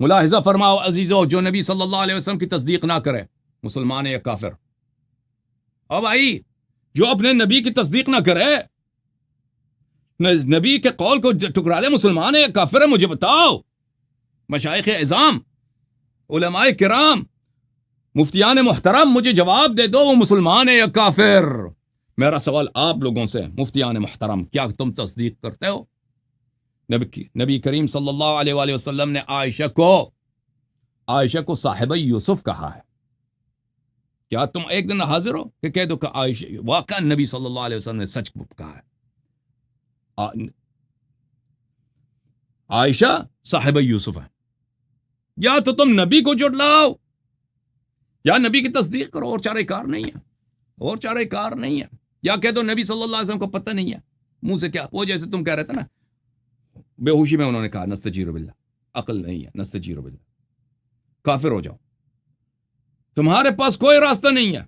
ملاحظہ فرماؤ عزیزو، جو نبی صلی اللہ علیہ وسلم کی تصدیق نہ کرے مسلمان ہے یا کافر؟ او بھائی، جو اپنے نبی کی تصدیق نہ کرے، نبی کے قول کو ٹکرا دے، مسلمان ہے یا کافر ہے؟ مجھے بتاؤ۔ مشائخ اعظام، علماء کرام، مفتیان محترم، مجھے جواب دے دو، وہ مسلمان ہے یا کافر؟ میرا سوال آپ لوگوں سے، مفتیان محترم، کیا تم تصدیق کرتے ہو؟ نبی کریم صلی اللہ علیہ وآلہ وسلم نے عائشہ کو صاحبہ یوسف کہا ہے۔ کیا تم ایک دن حاضر ہو کہ کہہ دو کہ عائشہ واقعا نبی صلی اللہ علیہ وسلم نے سچ کہا ہے؟ عائشہ صاحبہ یوسف ہے۔ یا تو تم نبی کو جھٹلاؤ یا نبی کی تصدیق کرو، اور چارہ کار نہیں ہے، اور چارہ کار نہیں ہے۔ یا کہہ دو نبی صلی اللہ علیہ وسلم کو پتہ نہیں ہے، منہ سے کیا، وہ جیسے تم کہہ رہے تھے نا، بے ہوشی میں انہوں نے کہا نستجیر باللہ، عقل نہیں ہے، نستجیر باللہ، کافر ہو جاؤ، تمہارے پاس کوئی راستہ نہیں ہے۔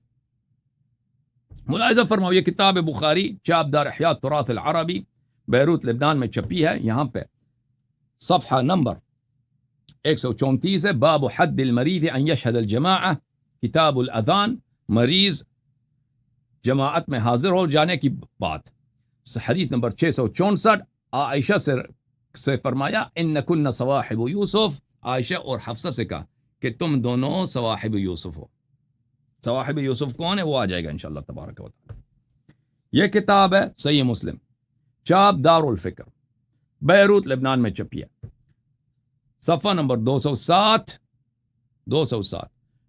ملاحظہ فرماؤ، یہ کتاب بخاری چاپ دار احیاء التراث العربی، بیروت لبنان میں چھپی ہے۔ یہاں پہ صفحہ نمبر 134 ہے، باب حد المریض ان یشہد الجماعہ، کتاب الاذان، مریض جماعت میں حاضر ہو جانے کی بات۔ حدیث نمبر 664، عائشہ سے فرمایا انکن صواحب یوسف، عائشہ اور حفصہ سے کہا کہ تم دونوں صواحب یوسف ہو۔ صواحب یوسف کون ہے؟ وہ آ جائے گا انشاءاللہ تبارک و تعالی۔ یہ کتاب ہے صحیح مسلم، چاپ دار الفکر، بیروت لبنان میں چھپی ہے، صفحہ نمبر 207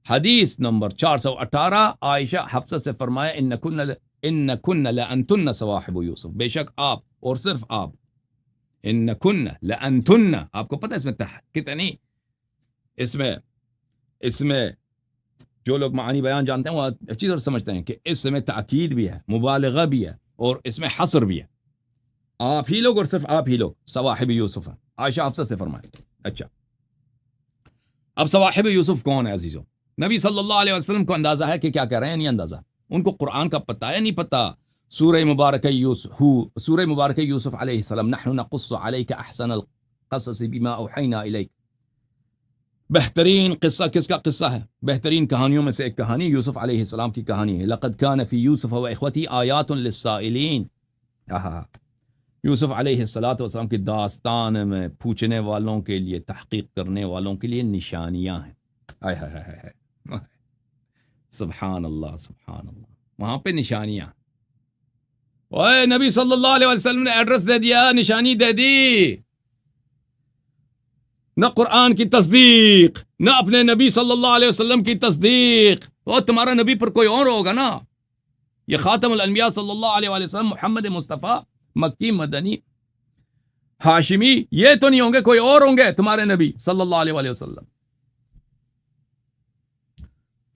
حدیث نمبر 418، عائشہ حفصہ سے فرمایا انکن لانتن صواحب یوسف، بے شک آپ اور صرف آپ، انکن لانتن، آپ کو پتہ ہے اس میں کتنی، اس میں جو لوگ معانی بیان جانتے ہیں وہ اچھی طرح سمجھتے ہیں کہ اس میں تاکید بھی ہے، مبالغہ بھی ہے، اور اس میں حصر بھی ہے۔ آپ ہی لوگ اور صرف آپ ہی لوگ صواحب یوسف ہیں، عائشہ حفصہ سے فرمایا۔ اچھا، اب صواحب یوسف کون ہے عزیزو؟ نبی صلی اللہ علیہ وسلم کو اندازہ ہے کہ کیا کہہ رہے ہیں؟ نہیں اندازہ، ان کو قرآن کا پتہ ہے، نہیں پتہ؟ سورہ مبارکہ یوسف علیہ السلام، نحن نقص علیک احسن القصص بما اوحینا الیک، بہترین قصہ کس کا قصہ ہے؟ بہترین کہانیوں میں سے ایک کہانی یوسف علیہ السلام کی کہانی ہے۔ لقد کان فی یوسف و اخوتہ آیات للسائلین، یوسف علیہ السلام کی داستان میں پوچھنے والوں کے لیے، تحقیق کرنے والوں کے لیے نشانیاں ہیں۔ سبحان اللہ، سبحان اللہ، وہاں پہ نشانیاں۔ اوے نبی صلی اللہ علیہ وسلم نے ایڈریس دے دیا، نشانی دے دی، نہ قرآن کی تصدیق، نہ اپنے نبی صلی اللہ علیہ وسلم کی تصدیق۔ اور تمہارا نبی پر کوئی اور ہوگا نا، یہ خاتم الانبیاء صلی اللہ علیہ وسلم محمد مصطفیٰ مکی مدنی ہاشمی، یہ تو نہیں ہوں گے، کوئی اور ہوں گے تمہارے نبی صلی اللہ علیہ وسلم۔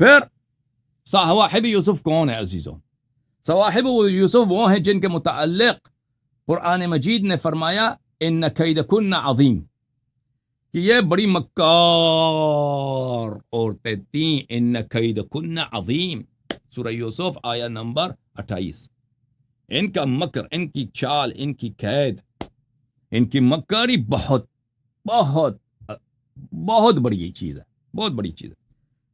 پھر صواحب یوسف کون ہے عزیزوں؟ صواحب یوسف وہ ہیں جن کے متعلق قرآن مجید نے فرمایا ان کیدکن عظیم، کہ یہ بڑی مکار عورتیں تھیں، ان کیدکن عظیم، سورہ یوسف آیہ نمبر 28۔ ان کا مکر، ان کی چال، ان کی قید، ان کی مکاری بہت بہت بہت بڑی چیز ہے، بہت بڑی چیز ہے۔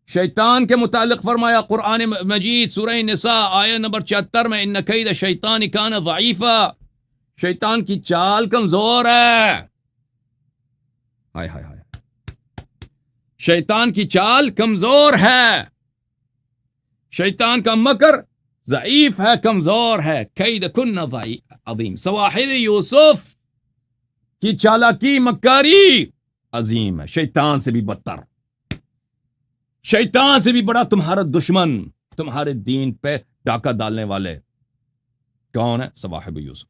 شیطان کے متعلق فرمایا قرآن مجید سورہ نساء آیہ نمبر 74 میں ان کید شیطان کان ضعیفا، شیطان کی چال کمزور ہے۔ ہائے ہائے ہائے، شیطان کی چال کمزور ہے، شیطان کا مکر ضعیف ہے، کمزور ہے۔ کیدکن عظیم، صواحب یوسف کی چالاکی مکاری عظیم ہے، شیطان سے بھی بدتر، شیطان سے بھی بڑا تمہارا دشمن، تمہارے دین پہ ڈاکہ ڈالنے والے کون ہے؟ صواحب یوسف۔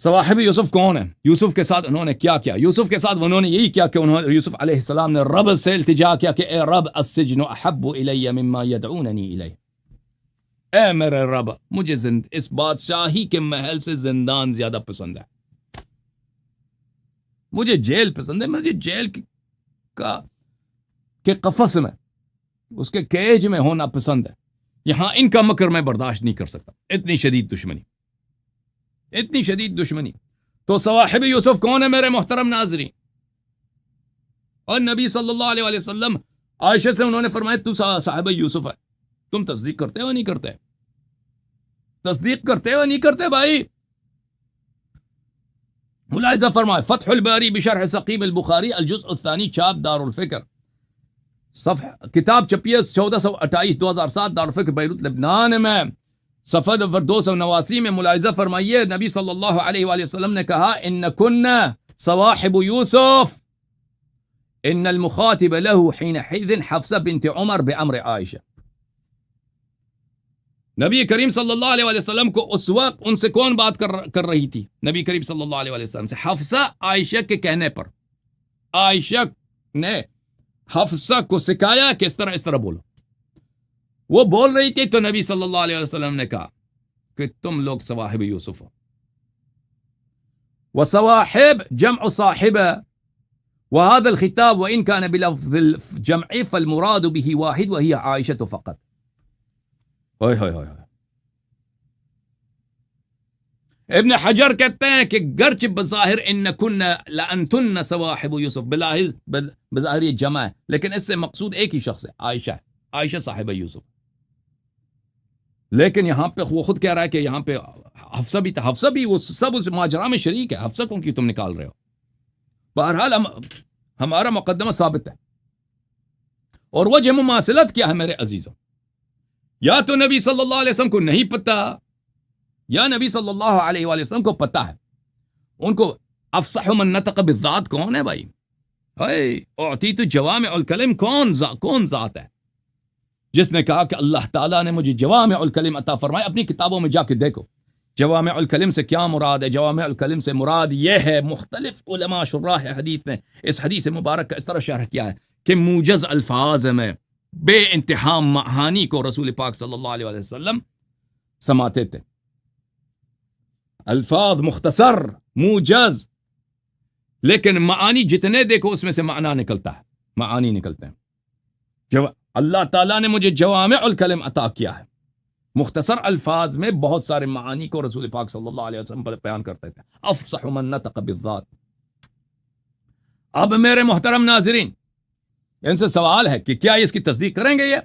صواحب یوسف کون ہے؟ یوسف کے ساتھ انہوں نے کیا کیا؟ یوسف کے ساتھ انہوں نے یہی کیا کہ یوسف علیہ السلام نے رب سے التجا کیا کہ اے رب السجن احب الی مما یدعوننی الیہ، اے میرے رب مجھے اس بادشاہی کے محل سے زندان زیادہ پسند ہے، مجھے جیل پسند ہے، مجھے جیل کے قفس میں، اس کے کیج میں ہونا پسند ہے، یہاں ان کا مکر میں برداشت نہیں کر سکتا۔ اتنی شدید دشمنی، اتنی شدید دشمنی۔ تو صواحب یوسف کون ہے میرے محترم ناظرین؟ اور نبی صلی اللہ علیہ وآلہ وسلم عائشہ سے انہوں نے فرمایا تو صاحبہ یوسف ہے. تم تصدیق کرتے ہو نہیں کرتے؟ تصدیق کرتے ہو نہیں کرتے بھائی؟ ملاحظہ فرمائے فتح الباری بشرح سقیم البخاری الجزء الثانی چاپ دار الفکر صفحہ کتاب چھپی ہے 1428 2007 دار الفکر بیروت لبنان میں صفحہ نمبر 289 میں. ملاحظہ فرمائیے نبی صلی اللہ علیہ وآلہ وسلم نے کہا ان کننا صواحب یوسف ان المخاطب له حينئذ حفصہ بنت عمر بامر عائشہ. نبی کریم صلی اللہ علیہ وآلہ وسلم کو اس وقت ان سے کون بات کر رہی تھی؟ نبی کریم صلی اللہ علیہ وآلہ وسلم سے. حفصہ عائشہ کے کہنے پر عائشہ نے حفصہ کو سکھایا کہ اس طرح بولو. وہ بول رہی تھی تو نبی صلی اللہ علیہ وسلم نے کہا کہ تم لوگ صواحب یوسف ہو. وصواحب جمع صاحبہ وهذا الخطاب وإن كان بلفظ الجمع فالمراد به واحد وهي عائشة فقط. ابن حجر کہتے ہیں کہ گرچہ بظاہر ان کن لانتن صواحب یوسف بظاہر یہ جمع ہے لیکن اس سے مقصود ایک ہی شخص ہے، عائشہ ہے. عائشہ صاحبہ یوسف. لیکن یہاں پہ وہ خود کہہ رہا ہے کہ یہاں پہ حفصہ بھی تھا. حفصہ بھی وہ سب اس ماجرا میں شریک ہے. حفصہ کو کیوں تم نکال رہے ہو؟ بہرحال ہمارا مقدمہ ثابت ہے. اور وجہ مماثلت کیا ہے میرے عزیزوں؟ یا تو نبی صلی اللہ علیہ وسلم کو نہیں پتا یا نبی صلی اللہ علیہ وآلہ وسلم کو پتا ہے. ان کو افصح من نطق بالذات کون ہے بھائی؟ اعطیت جوامع الکلم کون ذات ہے جس نے کہا کہ اللہ تعالیٰ نے مجھے جوامع الکلم عطا فرمایا؟ اپنی کتابوں میں جا کے دیکھو جوامع الکلم سے کیا مراد ہے. جوامع الکلم سے مراد یہ ہے، مختلف علماء شراح حدیث نے اس حدیث مبارک کا اس طرح شرح کیا ہے کہ موجز الفاظ میں بے انتہا معانی کو رسول پاک صلی اللہ علیہ وسلم سماتے تھے. الفاظ مختصر موجز لیکن معانی جتنے دیکھو اس میں سے معنی نکلتا ہے، معانی نکلتے ہیں. جب اللہ تعالیٰ نے مجھے جوامع الکلم عطا کیا ہے، مختصر الفاظ میں بہت سارے معانی کو رسول پاک صلی اللہ علیہ وسلم بیان کرتے تھے. افصح من نطق بالذات. اب میرے محترم ناظرین ان سے سوال ہے کہ کیا اس کی تصدیق کریں گے؟ یہ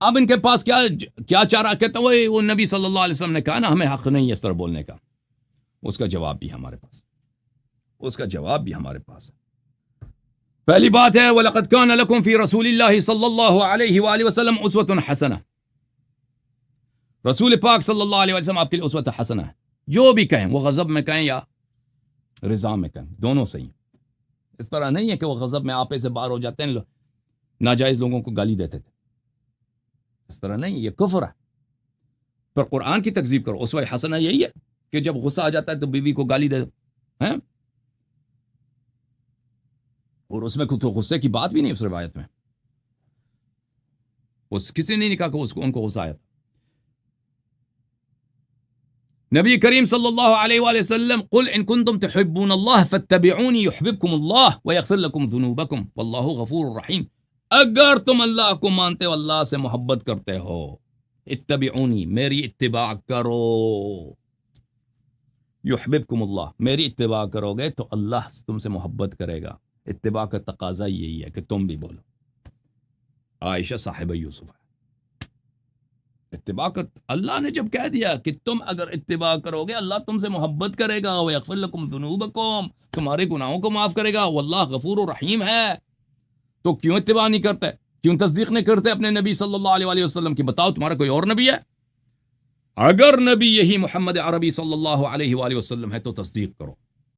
اب ان کے پاس کیا چارہ کہتا ہے؟ وہ نبی صلی اللہ علیہ وسلم نے کہا نا ہمیں حق نہیں ہے اس طرح بولنے کا. اس کا جواب بھی ہمارے پاس ہے. پہلی بات ہے وَلَقَدْ كَانَ لَكُمْ فِي رَسُولِ اللَّهِ صلی اللہ علیہ وآلہ وسلم اسوۃ حسنہ. رسول پاک صلی اللہ علیہ وسلم آپ کے لیے اسوۃ حسنہ ہے. جو بھی کہیں وہ غضب میں کہیں یا رضا میں کہیں، دونوں صحیح. اس طرح نہیں ہے کہ وہ غضب میں آپے سے باہر ہو جاتے ہیں، ناجائز لوگوں کو گالی دیتے تھے. اس طرح نہیں، یہ کفر ہے. پر قرآن کی تکذیب کرو. اسوہ حسنہ یہی ہے کہ جب غصہ آ جاتا ہے تو بیوی کو گالی دے ہیں، اور اس میں تو غصے کی بات بھی نہیں. اس روایت میں کسی نے نہیں کہا کہ ان کو غصہ آیا تھا. نبی کریم صلی اللہ علیہ وآلہ وسلم قل ان کنتم تحبون اللہ فاتبعونی یحببکم اللہ ویغفر لکم ذنوبکم واللہ غفور رحیم. اگر تم اللہ کو مانتے ہو، اللہ سے محبت کرتے ہو، اتبعونی میری اتباع کرو. یحببکم اللہ میری اتباع کرو گے تو اللہ تم سے محبت کرے گا. اتباع کا تقاضا یہی ہے کہ تم بھی بولو عائشہ صاحبہ یوسف ہے. اتباع کا اللہ نے جب کہہ دیا کہ تم اگر اتباع کرو گے اللہ تم سے محبت کرے گا، وَيَغْفِرْ لَكُمْ ذُنُوبَكُمْ تمہارے گناہوں کو معاف کرے گا، واللہ غفور و رحیم ہے. تو کیوں اتباع نہیں کرتے؟ کیوں تصدیق نہیں کرتے اپنے نبی صلی اللہ علیہ وآلہ وسلم کی؟ بتاؤ تمہارا کوئی اور نبی ہے؟ اگر نبی یہی محمد عربی صلی اللہ علیہ وآلہ وسلم ہے تو تصدیق کرو.